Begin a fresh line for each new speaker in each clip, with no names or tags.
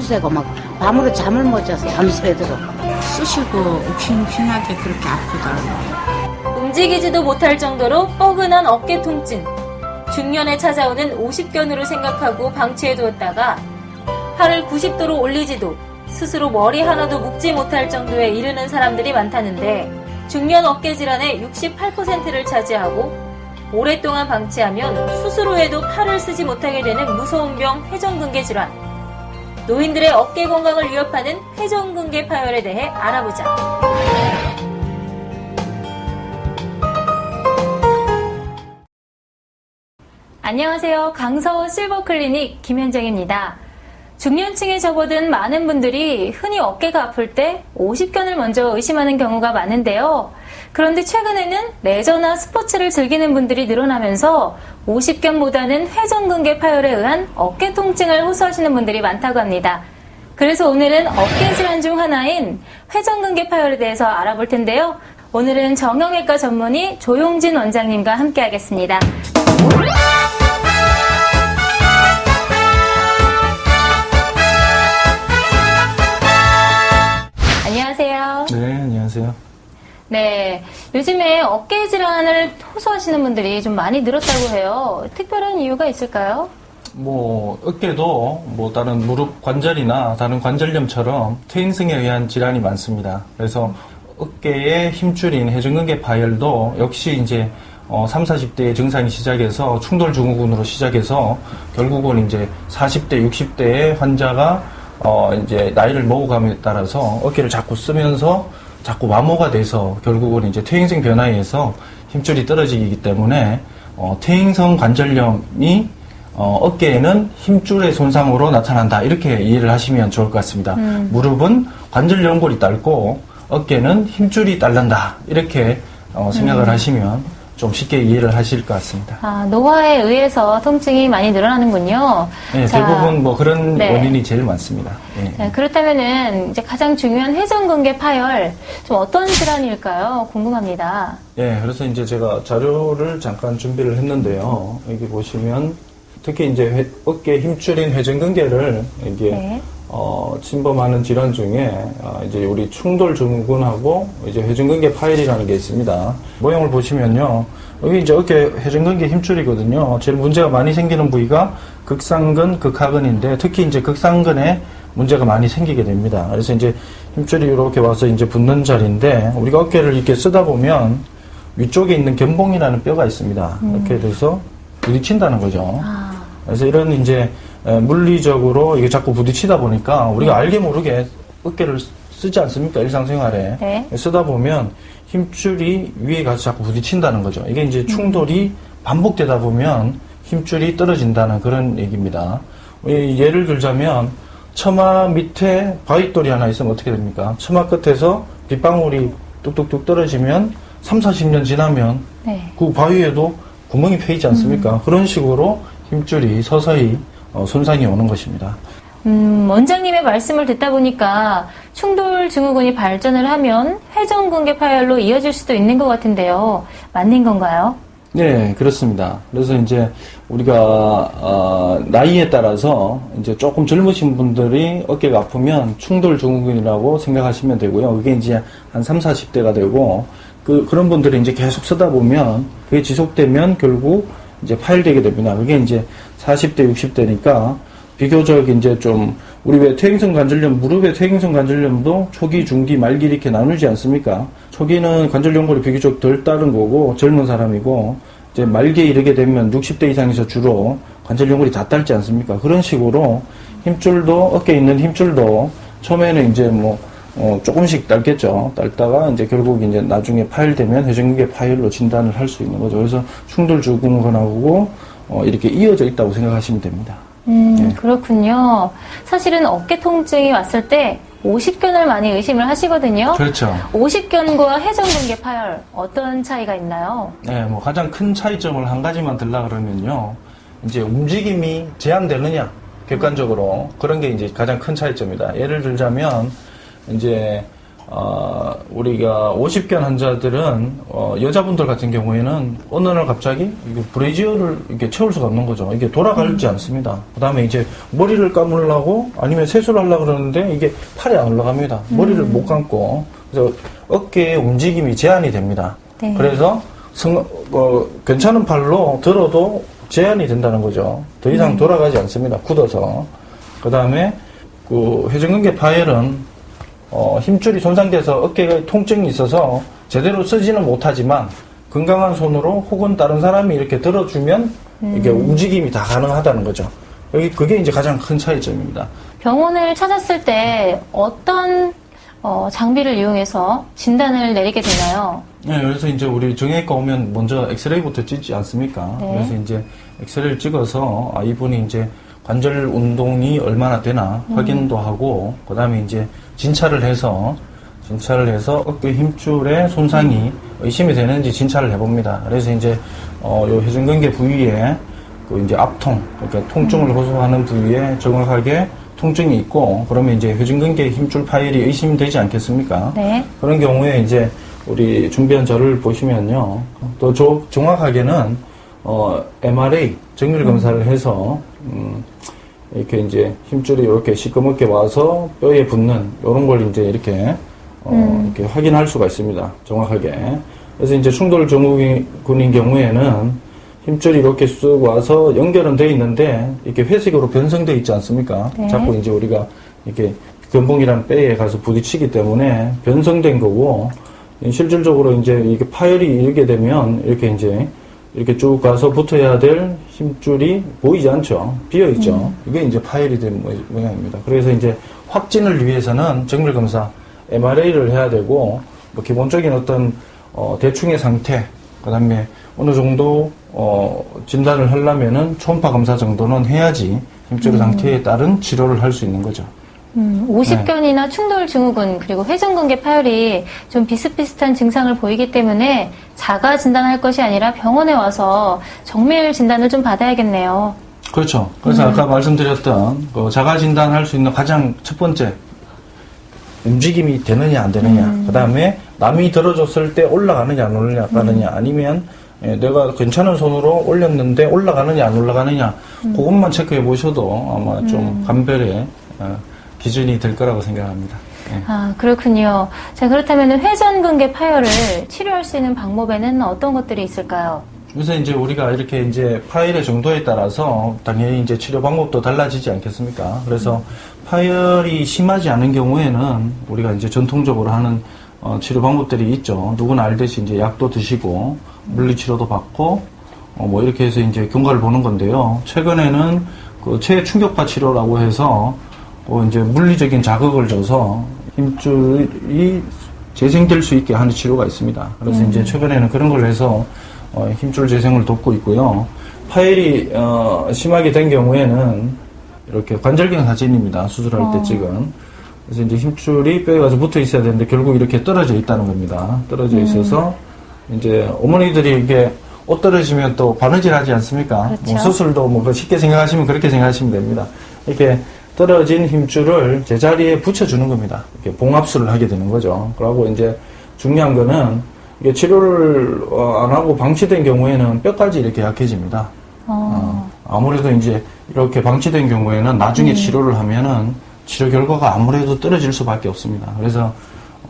쑤세고 막 밤으로 잠을 못 자서 밤새도록
쑤시고 욱신욱신하게 그렇게 아프더라고요.
움직이지도 못할 정도로 뻐근한 어깨 통증. 중년에 찾아오는 오십견으로 생각하고 방치해두었다가 팔을 90도로 올리지도 스스로 머리 하나도 묶지 못할 정도에 이르는 사람들이 많다는데 중년 어깨 질환의 68%를 차지하고 오랫동안 방치하면 수술 후에도 팔을 쓰지 못하게 되는 무서운 병 회전근개 질환. 노인들의 어깨 건강을 위협하는 회전근개 파열에 대해 알아보자. 안녕하세요. 강서원 실버클리닉 김현정입니다. 중년층에 접어든 많은 분들이 흔히 어깨가 아플 때 오십견을 먼저 의심하는 경우가 많은데요. 그런데 최근에는 레저나 스포츠를 즐기는 분들이 늘어나면서 오십견보다는 회전근개 파열에 의한 어깨 통증을 호소하시는 분들이 많다고 합니다. 그래서 오늘은 어깨 질환 중 하나인 회전근개 파열에 대해서 알아볼 텐데요. 오늘은 정형외과 전문의 조용진 원장님과 함께 하겠습니다. 안녕하세요.
네, 안녕하세요.
네, 요즘에 어깨 질환을 호소하시는 분들이 좀 많이 늘었다고 해요. 특별한 이유가 있을까요?
어깨도 다른 무릎 관절이나 다른 관절염처럼 퇴행성에 의한 질환이 많습니다. 그래서 어깨의 힘줄인 회전근개 파열도 역시 이제 30, 40대의 증상이 시작해서 충돌 증후군으로 시작해서 결국은 이제 40대, 60대의 환자가 이제 나이를 먹어감에 따라서 어깨를 자꾸 쓰면서 자꾸 마모가 돼서 결국은 이제 퇴행성 변화에 의해서 힘줄이 떨어지기 때문에 퇴행성 관절염이 어깨에는 힘줄의 손상으로 나타난다. 이렇게 이해를 하시면 좋을 것 같습니다. 무릎은 관절 연골이 닳고 어깨는 힘줄이 닳는다. 이렇게 생각을 하시면 좀 쉽게 이해를 하실 것 같습니다.
아, 노화에 의해서 통증이 많이 늘어나는군요.
네,
자,
대부분 그런
네.
원인이 제일 많습니다. 네.
네, 그렇다면은 이제 가장 중요한 회전근개 파열 좀 어떤 질환일까요? 궁금합니다.
네, 그래서 이제 제가 자료를 잠깐 준비를 했는데요. 여기 보시면 특히 이제 어깨 힘줄인 회전근개를 이게
네.
침범하는 질환 중에 이제 우리 충돌 증후군하고 이제 회전근개 파열이라는 게 있습니다. 모형을 보시면요, 여기 이제 어깨 회전근개 힘줄이거든요. 제일 문제가 많이 생기는 부위가 극상근, 극하근인데 특히 이제 극상근에 문제가 많이 생기게 됩니다. 그래서 이제 힘줄이 이렇게 와서 이제 붙는 자리인데 우리가 어깨를 이렇게 쓰다 보면 위쪽에 있는 견봉이라는 뼈가 있습니다. 이렇게 돼서 부딪힌다는 거죠. 그래서 이런 이제 물리적으로 이게 자꾸 부딪히다 보니까 우리가 알게 모르게 어깨를 쓰지 않습니까? 일상생활에.
네.
쓰다 보면 힘줄이 위에 가서 자꾸 부딪힌다는 거죠. 이게 이제 충돌이 반복되다 보면 힘줄이 떨어진다는 그런 얘기입니다. 예를 들자면 처마 밑에 바위돌이 하나 있으면 어떻게 됩니까? 처마 끝에서 빗방울이 뚝뚝뚝 떨어지면 3, 40년 지나면
네.
그 바위에도 구멍이 패이지 않습니까? 그런 식으로 힘줄이 서서히 손상이 오는 것입니다.
원장님의 말씀을 듣다 보니까 충돌 증후군이 발전을 하면 회전근개 파열로 이어질 수도 있는 것 같은데요. 맞는 건가요?
네, 그렇습니다. 그래서 이제 우리가 나이에 따라서 이제 조금 젊으신 분들이 어깨가 아프면 충돌 증후군이라고 생각하시면 되고요. 그게 이제 한 3, 40대가 되고 그런 분들이 이제 계속 쓰다 보면 그게 지속되면 결국 이제 파열되게 됩니다. 그게 이제 40대, 60대니까 비교적 이제 좀 우리 왜 퇴행성 관절염, 무릎의 퇴행성 관절염도 초기, 중기, 말기 이렇게 나누지 않습니까? 초기는 관절 연골이 비교적 덜 따른 거고 젊은 사람이고 이제 말기에 이르게 되면 60대 이상에서 주로 관절 연골이 다 딸지 않습니까? 그런 식으로 힘줄도 어깨에 있는 힘줄도 처음에는 이제 조금씩 딸겠죠. 딸다가 이제 결국 이제 나중에 파열되면 회전근개 파열로 진단을 할 수 있는 거죠. 그래서 충돌 증후군하고 이렇게 이어져 있다고 생각하시면 됩니다. 네.
그렇군요. 사실은 어깨 통증이 왔을 때 오십견을 많이 의심을 하시거든요.
그렇죠.
오십견과 회전근개 파열 어떤 차이가 있나요?
네, 가장 큰 차이점을 한 가지만 들라 그러면요. 이제 움직임이 제한되느냐, 객관적으로. 그런 게 이제 가장 큰 차이점이다. 예를 들자면, 이제, 우리가 50견 환자들은, 여자분들 같은 경우에는 어느 날 갑자기 이게 브래지어를 이렇게 채울 수가 없는 거죠. 이게 돌아가지 않습니다. 그 다음에 이제 머리를 감으려고 아니면 세수를 하려고 그러는데 이게 팔이 안 올라갑니다. 머리를 못 감고. 그래서 어깨의 움직임이 제한이 됩니다.
네.
그래서 괜찮은 팔로 들어도 제한이 된다는 거죠. 더 이상 돌아가지 않습니다. 굳어서. 그 다음에 그 회전근개 파열은 힘줄이 손상돼서 어깨가 통증이 있어서 제대로 쓰지는 못하지만 건강한 손으로 혹은 다른 사람이 이렇게 들어주면 이게 움직임이 다 가능하다는 거죠. 그게 이제 가장 큰 차이점입니다.
병원을 찾았을 때 어떤 장비를 이용해서 진단을 내리게 되나요?
네, 그래서 이제 우리 정형외과 오면 먼저 엑스레이부터 찍지 않습니까?
네.
그래서 이제 엑스레이를 찍어서 이분이 이제 관절 운동이 얼마나 되나 확인도 하고, 그 다음에 이제 진찰을 해서 어깨 힘줄의 손상이 의심이 되는지 진찰을 해봅니다. 그래서 이제 요 회전근개 부위에 그 이제 압통, 그러니까 통증을 호소하는 부위에 정확하게 통증이 있고, 그러면 이제 회전근개 힘줄 파열이 의심되지 않겠습니까?
네.
그런 경우에 이제 우리 준비한 자료를 보시면요. 또 정확하게는 MRA 정밀 검사를 해서 이렇게 이제 힘줄이 이렇게 시커멓게 와서 뼈에 붙는 이런 걸 이제 이렇게 이렇게 확인할 수가 있습니다. 정확하게. 그래서 이제 충돌 증후군인 경우에는 힘줄이 이렇게 쑥 와서 연결은 돼 있는데 이렇게 회색으로 변성돼 있지 않습니까?
네.
자꾸 이제 우리가 이렇게 견봉이란 뼈에 가서 부딪히기 때문에 변성된 거고, 실질적으로 이제 이게 파열이 일게 되면 이렇게 쭉 가서 붙어야 될 힘줄이 보이지 않죠. 비어 있죠. 이게 이제 파열이 된 모양입니다. 그래서 이제 확진을 위해서는 정밀 검사, MRA를 해야 되고, 뭐 기본적인 어떤 대충의 상태, 그다음에 어느 정도 진단을 하려면은 초음파 검사 정도는 해야지 힘줄의 상태에 따른 치료를 할 수 있는 거죠.
50견이나 충돌 증후군 그리고 회전근개 파열이 좀 비슷비슷한 증상을 보이기 때문에 자가 진단할 것이 아니라 병원에 와서 정밀 진단을 좀 받아야겠네요.
그렇죠. 그래서 아까 말씀드렸던 그 자가 진단할 수 있는 가장 첫 번째 움직임이 되느냐 안 되느냐, 그 다음에 남이 들어줬을 때 올라가느냐 안 올라가느냐, 아니면 내가 괜찮은 손으로 올렸는데 올라가느냐 안 올라가느냐, 그것만 체크해 보셔도 아마 좀 감별의 기준이 될 거라고 생각합니다. 네.
아, 그렇군요. 자, 그렇다면 회전근개 파열을 치료할 수 있는 방법에는 어떤 것들이 있을까요?
그래서 이제 우리가 이렇게 이제 파열의 정도에 따라서 당연히 이제 치료 방법도 달라지지 않겠습니까? 그래서 파열이 심하지 않은 경우에는 우리가 이제 전통적으로 하는 치료 방법들이 있죠. 누구나 알듯이 이제 약도 드시고 물리치료도 받고 뭐 이렇게 해서 이제 경과를 보는 건데요. 최근에는 그 체충격파 치료라고 해서 이제 물리적인 자극을 줘서 힘줄이 재생될 수 있게 하는 치료가 있습니다. 그래서 이제 최근에는 그런 걸 해서 힘줄 재생을 돕고 있고요. 파열이 심하게 된 경우에는 이렇게 관절경 사진입니다. 수술할 때 찍은. 그래서 이제 힘줄이 뼈에 가서 붙어 있어야 되는데 결국 이렇게 떨어져 있다는 겁니다. 떨어져 있어서 이제 어머니들이 이게 옷 떨어지면 또 바느질 하지 않습니까?
그렇죠.
뭐 수술도 뭐 쉽게 생각하시면 그렇게 생각하시면 됩니다. 이렇게 떨어진 힘줄을 제자리에 붙여주는 겁니다. 이렇게 봉합술을 하게 되는 거죠. 그리고 이제 중요한 거는 이게 치료를 안 하고 방치된 경우에는 뼈까지 이렇게 약해집니다. 아무래도 이제 이렇게 방치된 경우에는 나중에 치료를 하면은 치료 결과가 아무래도 떨어질 수밖에 없습니다. 그래서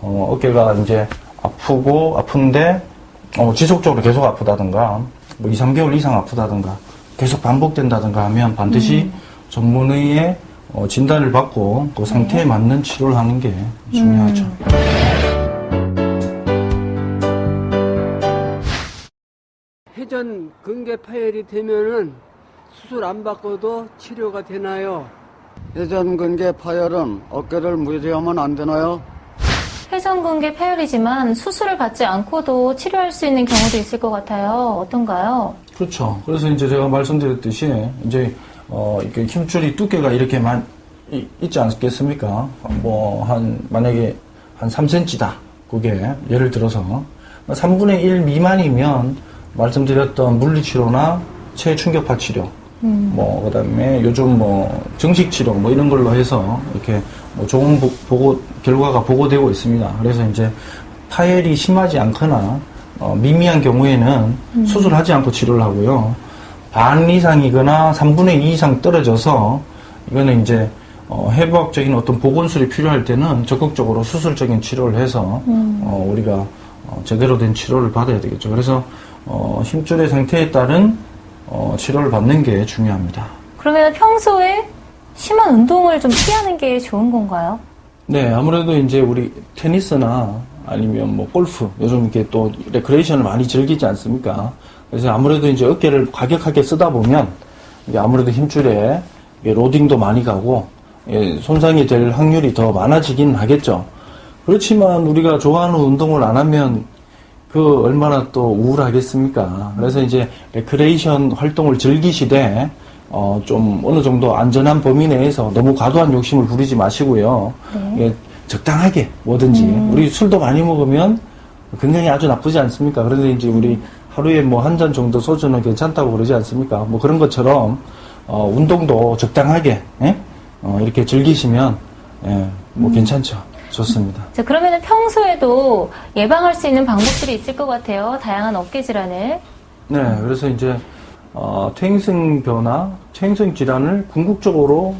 어깨가 이제 아픈데 지속적으로 계속 아프다든가 뭐 2, 3개월 이상 아프다든가 계속 반복된다든가 하면 반드시 전문의의 진단을 받고 그 상태에 맞는 치료를 하는 게 중요하죠.
회전근개 파열이 되면은 수술 안 받고도 치료가 되나요?
회전근개 파열은 어깨를 무리하면 안 되나요?
회전근개 파열이지만 수술을 받지 않고도 치료할 수 있는 경우도 있을 것 같아요. 어떤가요?
그렇죠. 그래서 이제 제가 말씀드렸듯이 이제 이렇게 힘줄이 두께가 이렇게만 있지 않겠습니까? 만약에 한 3cm다. 그게 예를 들어서 3분의 1 미만이면 말씀드렸던 물리치료나 체충격파 치료, 그다음에 요즘 정식 치료 이런 걸로 해서 이렇게 뭐 좋은 결과가 보고되고 있습니다. 그래서 이제 파열이 심하지 않거나 미미한 경우에는 수술하지 않고 치료를 하고요. 반 이상이거나 3분의 2 이상 떨어져서 이거는 이제 해부학적인 어떤 보건술이 필요할 때는 적극적으로 수술적인 치료를 해서 우리가 제대로 된 치료를 받아야 되겠죠. 그래서 힘줄의 상태에 따른 치료를 받는 게 중요합니다.
그러면 평소에 심한 운동을 좀 피하는 게 좋은 건가요?
네, 아무래도 이제 우리 테니스나 아니면 뭐 골프, 요즘 이렇게 또 레크레이션을 많이 즐기지 않습니까? 그래서 아무래도 이제 어깨를 과격하게 쓰다 보면 이게 아무래도 힘줄에 로딩도 많이 가고 손상이 될 확률이 더 많아지긴 하겠죠. 그렇지만 우리가 좋아하는 운동을 안 하면 그 얼마나 또 우울하겠습니까? 그래서 이제 레크레이션 활동을 즐기시되 좀 어느 정도 안전한 범위 내에서 너무 과도한 욕심을 부리지 마시고요. 예, 적당하게 뭐든지 우리 술도 많이 먹으면 건강에 아주 나쁘지 않습니까? 그런데 이제 우리 하루에 뭐 한 잔 정도 소주는 괜찮다고 그러지 않습니까? 뭐 그런 것처럼 운동도 적당하게 이렇게 즐기시면 뭐 괜찮죠. 좋습니다.
자, 그러면은 평소에도 예방할 수 있는 방법들이 있을 것 같아요. 다양한 어깨 질환을.
네, 그래서 이제 퇴행성 변화, 퇴행성 질환을 궁극적으로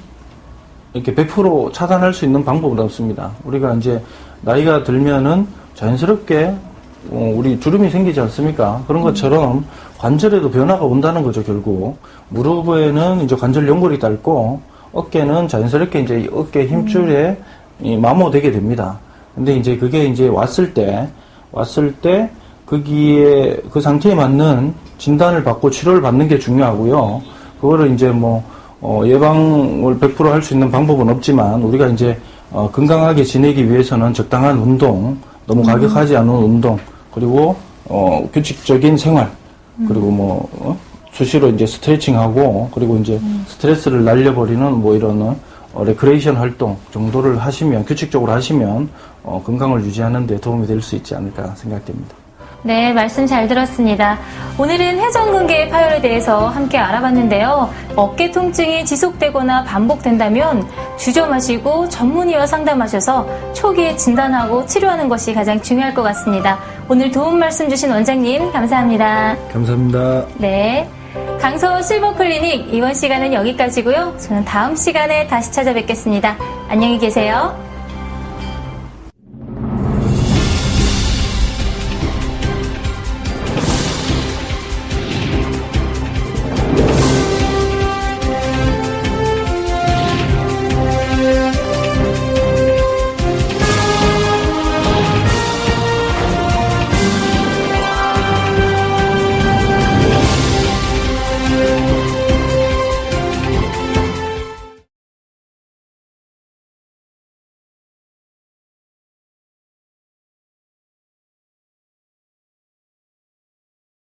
이렇게 100% 차단할 수 있는 방법은 없습니다. 우리가 이제 나이가 들면은 자연스럽게 우리 주름이 생기지 않습니까? 그런 것처럼 관절에도 변화가 온다는 거죠, 결국. 무릎에는 이제 관절 연골이 닳고 어깨는 자연스럽게 이제 어깨 힘줄에 마모되게 됩니다. 근데 이제 그게 이제 왔을 때 거기에 그 상태에 맞는 진단을 받고 치료를 받는 게 중요하고요. 그거를 이제 뭐 예방을 100% 할 수 있는 방법은 없지만 우리가 이제 건강하게 지내기 위해서는 적당한 운동, 너무 과격하지 않은 운동, 그리고 규칙적인 생활, 그리고 뭐 수시로 이제 스트레칭하고 그리고 이제 스트레스를 날려버리는 뭐 이런 레크레이션 활동 정도를 하시면 규칙적으로 하시면 건강을 유지하는 데 도움이 될 수 있지 않을까 생각됩니다.
네, 말씀 잘 들었습니다. 오늘은 회전근개의 파열에 대해서 함께 알아봤는데요. 어깨 통증이 지속되거나 반복된다면 주저마시고 전문의와 상담하셔서 초기에 진단하고 치료하는 것이 가장 중요할 것 같습니다. 오늘 도움 말씀 주신 원장님 감사합니다.
감사합니다.
네, 강서원 실버클리닉 이번 시간은 여기까지고요. 저는 다음 시간에 다시 찾아뵙겠습니다. 안녕히 계세요.